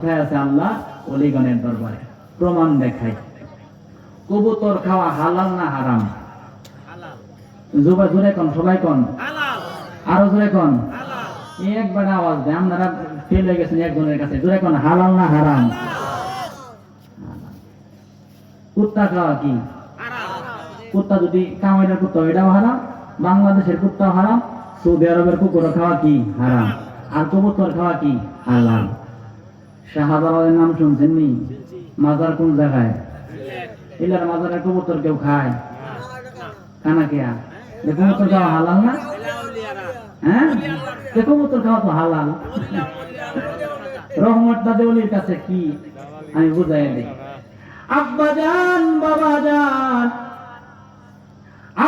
আছে আল্লাহ ওলিগণের দরবারে প্রমাণ দেখাই। কবুতর খাওয়া হালাল না হারাম? জোরে কোন, সবাই কোন, আরো জোরে কোন। একবার আওয়াজ দেয়, আপনারা ফেল হয়ে গেছেন একজনের কাছে। জোরে কোন, হালাল না হারাম? কুত্তা খাওয়া কি? কুত্তা যদি কামাইটার কুত্তা এটাও হারাম, বাংলাদেশের কুত্তাও হারাম, সৌদি আরবের কুকুর খাওয়া কি? হারাম। আর কবুতর খাওয়া কি? হালাল। শাহজালালের নাম শুনছেন নি? মাজার কোন জায়গায়? ইলার মাজারের কবুতর কেউ খায়? কানা কেয়া? কবুতর খাওয়া হালাল না? হ্যাঁ, কবুতর খাওয়া তো হালাল। রহমত দাদেউলির কাছে কি আমি বুঝাই দিই। আব্বা জান, বাবা জান,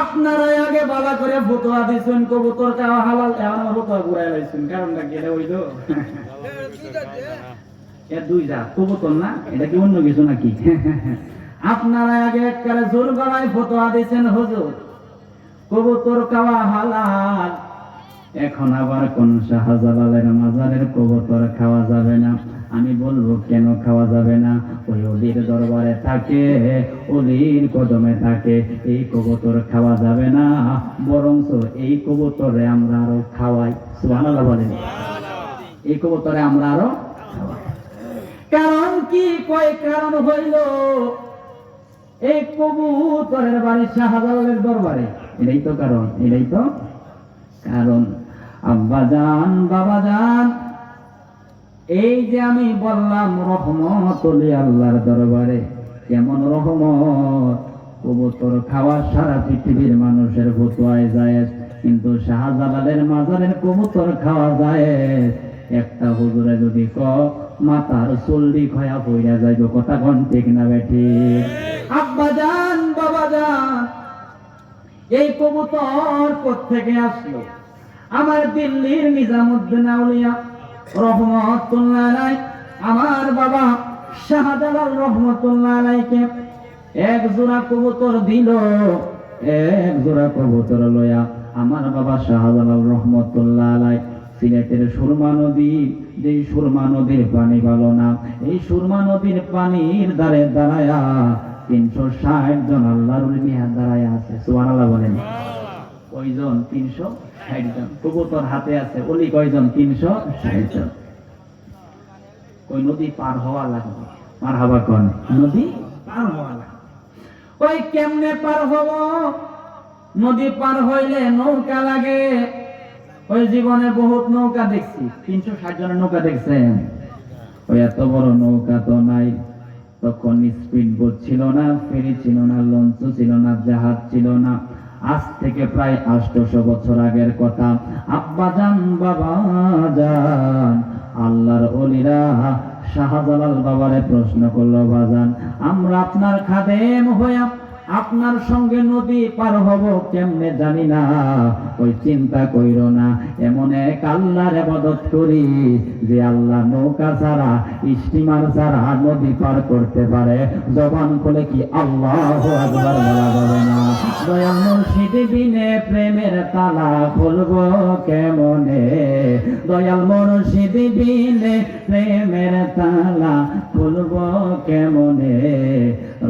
আপনারা আগে বাবা করে ফতোয়া দিয়েছেন কবুতর খাওয়া হালাল, এখন আমার ফতোয়া ঘুরাই লাইছেন। কারণটা কি? এটা হইল দুই জাত কবুতর না, এটা কি অন্য কিছু নাকি? আপনারা আগে একবারে জোর গলায় ফতোয়া দিয়েছেন হুজুর কবুতর খাওয়া হালাল, এখন আবার কোন শাহজালালের মাজারের কবুতর খাওয়া যাবে না। আমি বলবো কেন খাওয়া যাবে না? ওই অলির দরবারে থাকে, অলির কদমে থাকে, এই কবুতর খাওয়া যাবে না, বরঞ্চ এই কবুতরে আমরা আরো খাওয়াই। সুবহানাল্লাহ বলেন। এই কবুতরে আমরা আরো খাওয়াই। কারণ কি? কয় কারণ হইল এই কবুতরের বাড়ি শাহজালালের দরবারে। এটাই তো কারণ, এটাই তো কারণ। আব্বা জান, বাবা জান, এই যে আমি বললাম রহমত আল্লাহর দরবারে, কেমন রহমত? কবুতর খাওয়া সারা পৃথিবীর মানুষের ফতোয়ায় জায়েজ, কিন্তু শাহজালালের মাজারের কবুতর খাওয়া জায়েজ। একটা হুজুরে যদি মাথার চল্লি খয়া পইরা যাইব, কথা কোন ঠিক না বেঠি? আব্বা জান, বাবা জান, এই কবুতর কোত্থেকে আসলো? আমার দিল্লির নিজামুদ্দিন আউলিয়া রহমতুল্লাহ আলাইহি, আমার বাবা শাহজালাল রহমতুল্লাহ আলাইহিকে এক জোড়া কবুতর দিল। এক জোড়া কবুতর লয়া আমার বাবা শাহজালাল রহমতুল্লাহ আলাইহি সিলেটের সুরমা নদী, যে সুরমা নদীর পানি ভালো না, এই সুরমা নদীর পানির ধারে দাঁড়ায়া 360 জন আল্লাহর ওলি মিয়া দাঁড়ায়া আছে। সুবহানাল্লাহ বলেন। কয়জন? 360 জন। কবুতর হাতে আছে। ওলি কয়জন? 360 জন। ওই নদী পার হওয়া লাগবে। মারহাবা কোন? নদী পার হওয়া লাগবে। ওই কেমনে পার হব? নদী পার হইলে নৌকা লাগে। ওই জীবনে বহুত নৌকা দেখছি। 360 জনের নৌকা দেখছেন? ওই এত বড় নৌকা তো নাই। তখন স্পিড বোট ছিল না, ফেরি ছিল না, লঞ্চ ছিল না, জাহাজ ছিল না। আজ থেকে প্রায় 800 বছর আগের কথা। আব্বা জান, বাবা জান, আল্লাহর ওলিরা শাহজালাল বাবারে প্রশ্ন করলো, বাজান, আমরা আপনার খাদেম হইয়া আপনার সঙ্গে নদী পার হব কেমনে জানি না। ওই চিন্তা কইরো না, এমন এক আল্লাহর ইবাদত করি যে আল্লাহ নৌকা ছাড়া, স্টিমার ছাড়া নদী পার করতে পারে। জবান খুলে কি আল্লাহু আকবার বলা যাবে না? দয়াল মুর্শিদ বিনে প্রেমের তালা খুলবো কেমনে? দয়াল মুর্শিদ বিনে প্রেমের তালা খুলবো কেমনে?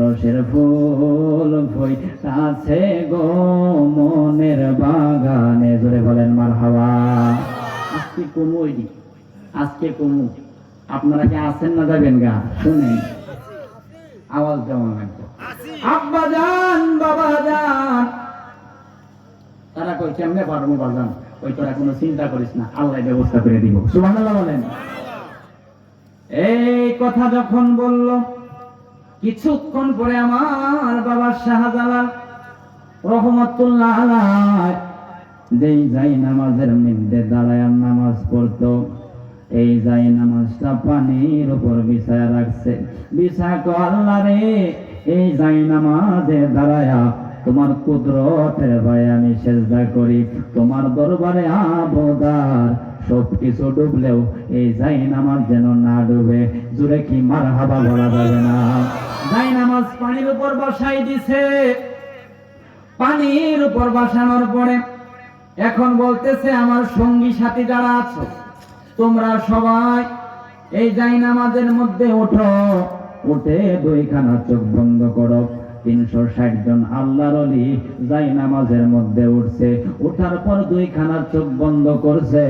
রসের ফুল আছে গো মনের বাগানে। জোরে বলেন মারহাবা। আজকে কমুই, আজকে কমু। আপনারা কি আছেন না যাবেন? গা শুনেন, আওয়াজ দেওয়া লাগবে। আব্বা জান, বাবা জান, তারা কই কেমনে পারবো? বাজান ওই তোরা কোনো চিন্তা করিস না, আল্লাহ ব্যবস্থা করে দিব। সুবহানাল্লাহ বলেন। এই কথা যখন বলল, কিছুক্ষণ পরে আমার বাবা শাহজালাল রহমতুল্লাহ আলাইহি যেই যাই নামাজের মধ্যে দাঁড়ায় নামাজ পড়তো, এই যাই নামাজটা পানির উপর বিছায়া রাখছে। বিছায়া কো, আল্লাহ রে, এই যাই নামাজে দাঁড়ায়া তোমার কুদরতের ভয়ে আমি সেজদা করি, তোমার দরবারে আবদার সবকিছু ডুবলেও এই যাই নামাজ যেন না ডুবে। জুড়ে কি মারহাবা বলা যাবে না? যাই নামাজ পানির উপর বসাই দিছে। পানির উপর বসানোর পরে এখন বলতেছে, আমার সঙ্গী সাথী যারা আছো তোমরা সবাই এই জায়নামাজের মধ্যে ওঠো, উঠে দুইখানা চোখ বন্ধ করো। 360 জন আল্লাহর ওলি জায়নামাজের মধ্যে উঠছে, ওঠার পর দুইখানা চোখ বন্ধ করছে।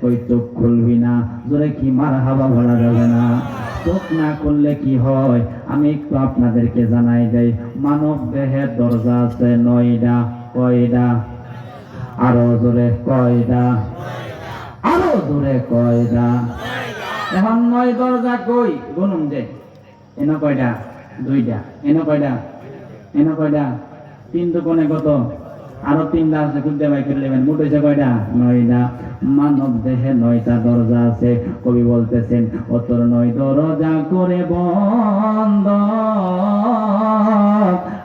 ওই চোখ খুলবি না, জোরে কি মারহাবা বলা যাবে না। চোখ না করলে কি হয় আমি একটু আপনাদেরকে জানাই দেই। মানব দেহের দরজা আছে 9টা। কয়টা? আরো জোরে কয়টা? আরো জোরে কয়টা? এখন 9 দরজা কই গুনুন দে। এনো কয়টা? 2টা। এনো কয়টা? এনো কয়টা? 3 দুগুণে কত? আরো 3টা আছে, খুলতে বাই করে নেবেন। মোট হয়েছে কয়টা? 9টা। মানব দেহে 9টা দরজা আছে। কবি বলতেছেন ও তোর 9 দরজা করে বন্ধ,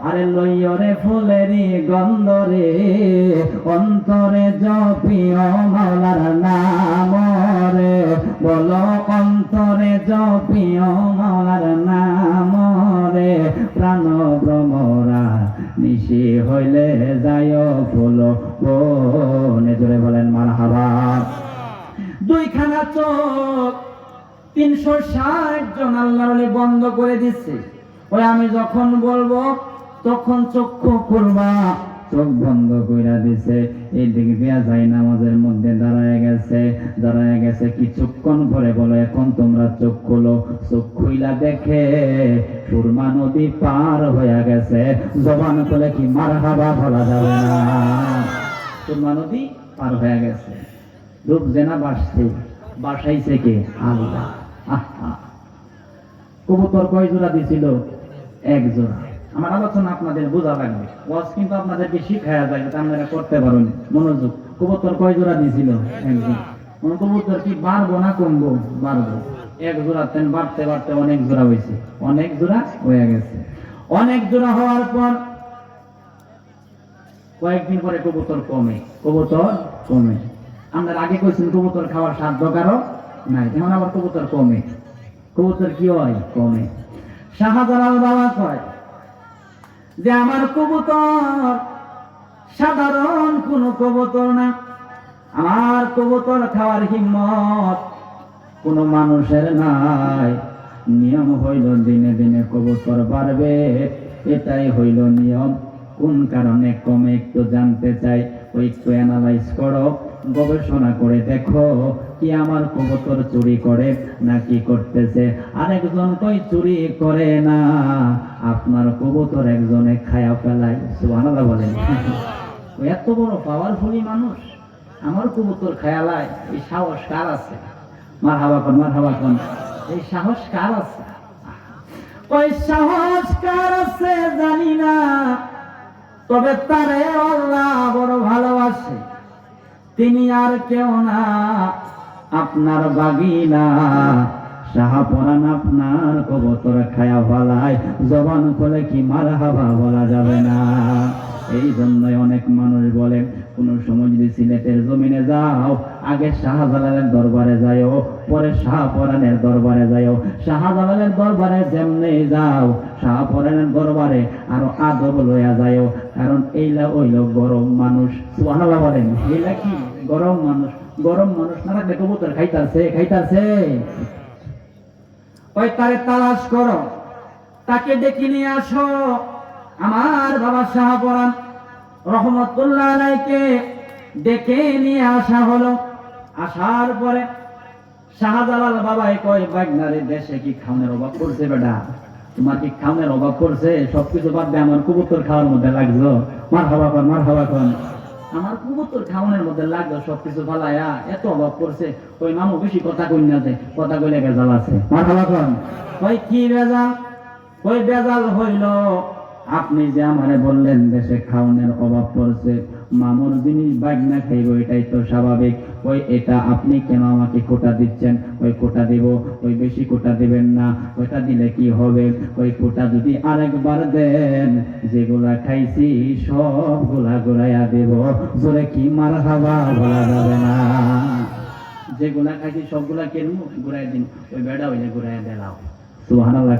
আরে লইয়রে ফুলেরই গন্ধ রে, অন্তরে জপিও মাওলার নাম রে, বলো অন্তরে জপিও মাওলার নাম রে, প্রাণ ভ্রমরা নিশি হইলে যায় ফুল বনে। জোরে বলেন মারহাবা। দুইখানা চোখ 360 জন আল্লাহর ওলি বন্ধ করে দিচ্ছে। ওই আমি যখন বলবো তখন চক্ষু খুলবা, চোখ বন্ধ কইরা দিছে। এই দিক দিয়া জায়নামাজের মধ্যে দাঁড়ায় গেছে কিছুক্ষণ পরে বলে এখন তোমরা চোখ খোলো। চোখ খুইলা দেখে সুরমা নদী পার হয়ে গেছে। জবান খুলে কি মারহাবা বলা যাবে না। সুরমা নদী পার হয়ে গেছে। রূপ জেনা বাসাইছে কে? আল্লাহ। কবুতর কয় জোড়া দিছিল? 1 জোড়া। আমার আলোচনা আপনাদের বোঝা লাগবে, ওয়াজ কিন্তু আপনাদেরকে শিখায়া যায়, আপনারা করতে পারেন। মনোযোগ। কবুতর কয় জোড়া দিছিল? 1 জোড়া। কবুতর কি বাড়বো না কমবো? বাড়বো। 1 জোড়া তেন বাড়তে বাড়তে অনেক জোড়া হয়েছে, অনেক জোড়া হয়ে গেছে। অনেক জোড়া হওয়ার পর কয়েকদিন পরে কবুতর কমে। আমরা আগে কইছেন কবুতর খাওয়ার সাধ্য কারো নাই, এখন আবার কবুতর কমে। কবুতর কি হয়? কমে। শাহজালাল বাবা কয় যে আমার কবুতর সাধারণ কোন কবুতর না, আমার কবুতর খাওয়ার হিম্মত কোন মানুষের নাই। নিয়ম হইল দিনে দিনে কবুতর বাড়বে, এটাই হইল নিয়ম। কোন কারণে কমে একটু জানতে চাই, ওই একটু অ্যানালাইজ করো, গবেষণা করে দেখো কি আমার কবুতর চুরি করে নাকি করতেছে। আরেকজন কই চুরি করে না, আপনার কবুতর একজনে খায়া ফেলায়। সুবহানাল্লাহ বলেন। এত বড় পাওয়ারফুলি মানুষ আমার কবুতর খায়ালায়, এই সাহস কার আছে? মারহাবা কোন এই সাহস কার আছে? ওই সাহস কার আছে জানি না, তবে তারে আল্লাহ বড় ভালোবাসে। তিনি আর কেউ না, আপনার বাগিনা শাহপরান আপনার কবুতর খায়া ফেলায়। জবান খুলে কি মারহাবা বলা যাবে না। এই জন্যই অনেক মানুষ বলে কোন সময় যদি সিলেটের জমিনে যাও, আগে শাহজালালের দরবারে যাও, পরে শাহপরানের দরবারে যাও। শাহজালালের দরবারে যেমনি যাও, শাহপরানের দরবারে আরো আদব লইয়া যাও, কারণ এইলা হইল গরম মানুষ। সুবহানাল্লাহ বলেন। এইলা কি? গরম মানুষ। গরম মানুষ না থাকলে কবুতর খাইতাছে। ওই তারে তালাশ করো, তাকে ডেকে নিয়ে আসো। আমার বাবা শাহপরান রহমতুল্লাহ আলাইকে ডেকে নিয়ে আসা হলো। আসার পরে শাহজালাল বাবাই কয় বাগনারে দেশে কি খাওনের অভাব করছে? বেটা তোমার কি খাওনের অভাব করছে? সবকিছু বাদ দিয়ে আমার কবুতর খাওয়ার মধ্যে লাগছো। মারহাবা কোন আমার কবুতর খাওয়ানোর মধ্যে লাগলো, সবকিছু ফালাইয়া এত অভাব করছে। ওই মামু বেশি কথা কই না, যে কথা কইলে বেজাল আছে। মারহাবা কোন। কই কি বেজাল? কই বেজাল হইল আপনি যে আমারে বললেন দেশে খাওনের অভাব পড়ছে, মামুর জিনিস বাগনা খাইব, এটাই তো স্বাভাবিক। ওই এটা আপনি কেন আমাকে কোটা দিচ্ছেন? ওই কোটা দিব, ওই বেশি কোটা দিবেন না। ওইটা দিলে কি হবে? ওই কোটা যদি আরেকবার দেন, যেগুলা খাইছি সবগুলা ঘুরাইয়া দেব। জোরে কি মারহাবা বলা যাবে না। যেগুলা খাইছি সবগুলা কেনমু ঘুরাই দিন। ওই বেড়া হইলে ঘুরাইয়া দেলাও। সুবহানাল্লাহ।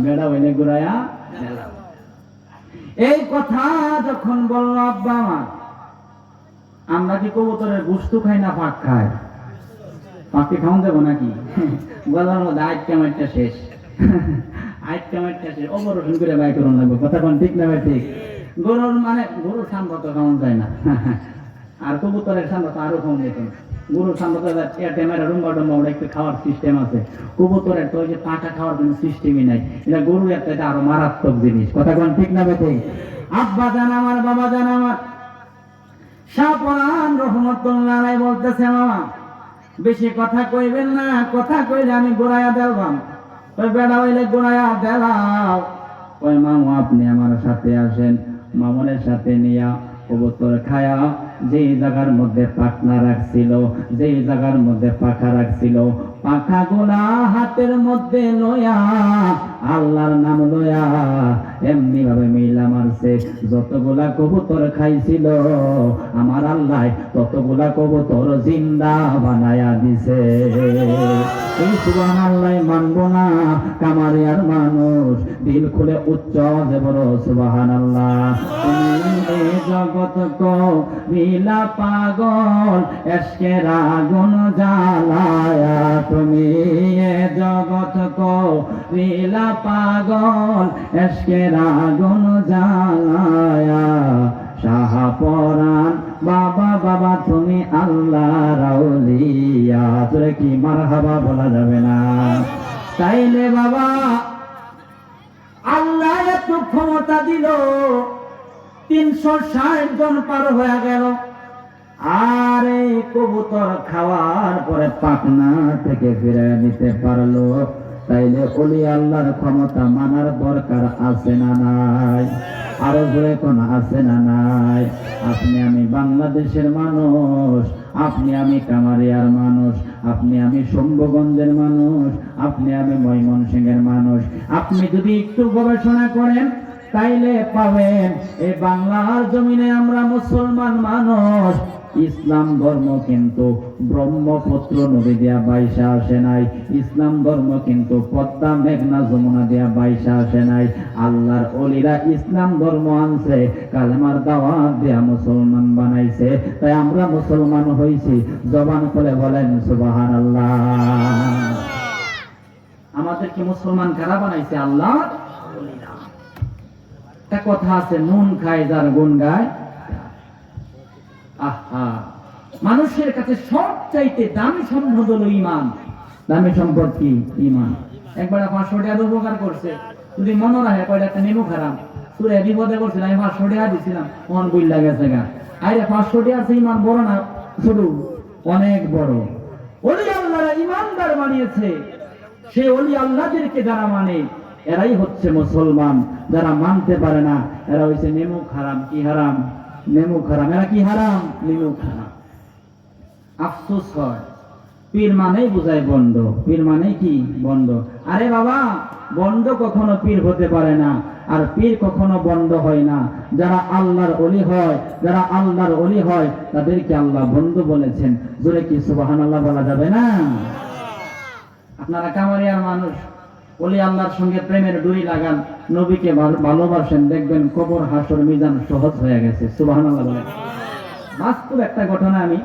বেড়া হইলে ঘুরাইয়া দেলাও। এই কথা যখন বলল আব্বা আমার, আমরা কি কবুতরের গোশত খাই না পাক খাই? পাখি খাওয়ান যাবো নাকি? গলার মধ্যে আইটটা শেষ, আইটটা শেষ, অপারেশন করে বাই করুন লাগবে। কথা কোন ঠিক না ভাই? ঠিক। গরুর মানে গরুর সামনে তো খাওয়ান যায় না, আর কবুতরের সামনে তো আরো খাওয়ান যেত না। গরুর সামনে তো ক্যামেরা রুম্বা টুম্বা ওটা একটু খাওয়ার সিস্টেম আছে, কবুতরের তো ওই যে পাকা খাওয়ার কোনো সিস্টেমই নাই। এটা গরুর একটা, এটা আরো মারাত্মক জিনিস। কথা কোন ঠিক না ভাই? ঠিক। আব্বা জান আমার, বাবা জান আমার, শাহপরান রহমতুল্লাহ আলাইহি বলতেছে, মামা বেশি কথা কইবেন না, কথা কইলে আমি গোড়াইয়া দেলবাম। ওই বেড়া হইলে গোড়াইয়া দেলাও। ওই মামু আপনি আমার সাথে আসেন, মামুনের সাথে নিয়া কবুতর খায়া যে জায়গার মধ্যে পাখনা রাখছিল, যে জায়গার মধ্যে পাখা রাখছিল, পাখা গোলা হাতের মধ্যে লয়া আল্লাহর নাম লয়া এমনি ভাবে মিলা মারছে। যতগুলা কবুতর খাইছিল আমার আল্লাহ ততগুলা কবুতর জিন্দা বানায়া দিছে। এই সুবহানাল্লাহ মানবো না কামারিয়ার মানুষ, দিল খুলে উচ্চ যে বড় সুবহানাল্লাহ। তুমি এ জগৎ কো মিলা পাগল এশকের আগুন জ্বালায়া, তুমি এ জগৎ কো মিলা পাগল এশকের আগুন জ্বালায়া। শাহপরান বাবা, বাবা তুমি আল্লাহর আউলিয়া। তোরে কি মারহাবা বলা যাবে না? তাইলে বাবা আল্লাহ এত ক্ষমতা দিল, 360 জন পার হয়ে গেল, আর এই কবুতর খাওয়ার পরে পাখনা থেকে ফিরে নিতে পারলো। তাইলে ওলি আল্লাহর ক্ষমতা মানার দরকার আছে না নাই? আরো জোরে কোন আছে না নাই? আপনি আমি বাংলাদেশের মানুষ, আপনি আমি কামারিয়ার মানুষ, আপনি আমি শম্ভুগঞ্জের মানুষ, আপনি আমি ময়মনসিংহের মানুষ। আপনি যদি একটু গবেষণা করেন তাইলে পাবেন এই বাংলার জমিনে আমরা মুসলমান মানুষ। ইসলাম ধর্ম কিন্তু ব্রহ্মপুত্র নদী দিয়া বাইসা আসে নাই, ইসলাম ধর্ম কিন্তু পদ্মা মেঘনা যমুনা দিয়া বাইসা আসে নাই। আল্লাহর ওলিরা ইসলাম ধর্ম আনছে, কালেমার দাওয়াত দিয়া মুসলমান বানাইছে। তাই আমরা মুসলমান হইছি। জবান খুলে বলেন সুবহানাল্লাহ। আমাদেরকে মুসলমান কারা বানাইছে? আল্লাহর ওলিরা। একটা কথা আছে, নুন খায় যার গুণ গায়। আহা, মানুষের কাছে সবচাইতে দামি সম্পদ হলো ঈমান। দামি সম্পদ কি? ঈমান। একবার 500 টাকা উপকার করছে, যদি মনে রাখে কয়টা একটা নেমু খারাপ সুরে বিপদে করছিল, আমি 500 টাকা দিছিলাম, মন বুইল্লা গেছে গা। আরে 500 টাকা আছে, ঈমান বড় না ছোট? অনেক বড়। ওলি আল্লাহরা ঈমানদার বানিয়েছে। সে ওলি আল্লাহদেরকে যারা মানে এরাই হচ্ছে মুসলমান। যারা মানতে পারে না এরা হইছে নেমু হারাম। কি হারাম? নেমু হারাম। এরা কি হারাম? নেমু হারাম। আফসোস হয়, পীর মানেই বুঝায় বন্ড। পীর মানে কি? বন্ড। আরে বাবা, বন্ড কখনো পীর হতে পারে না, আর পীর কখনো বন্ড হয় না। যারা আল্লাহর ওলি হয়, যারা আল্লাহর ওলি হয় তাদেরকে আল্লাহ বন্ধু বলেছেন। জোরে কি সুবহানাল্লাহ বলা যাবে না? আপনারা কামারিয়ার মানুষ, ওলি আল্লাহর সঙ্গে প্রেমের ডুরি লাগান, নবীকে ভালোবাসেন, দেখবেন কবর হাসর মিজান সহজ হয়ে গেছে। সুবহানাল্লাহ বলেন। বাস্তব একটা ঘটনা আমি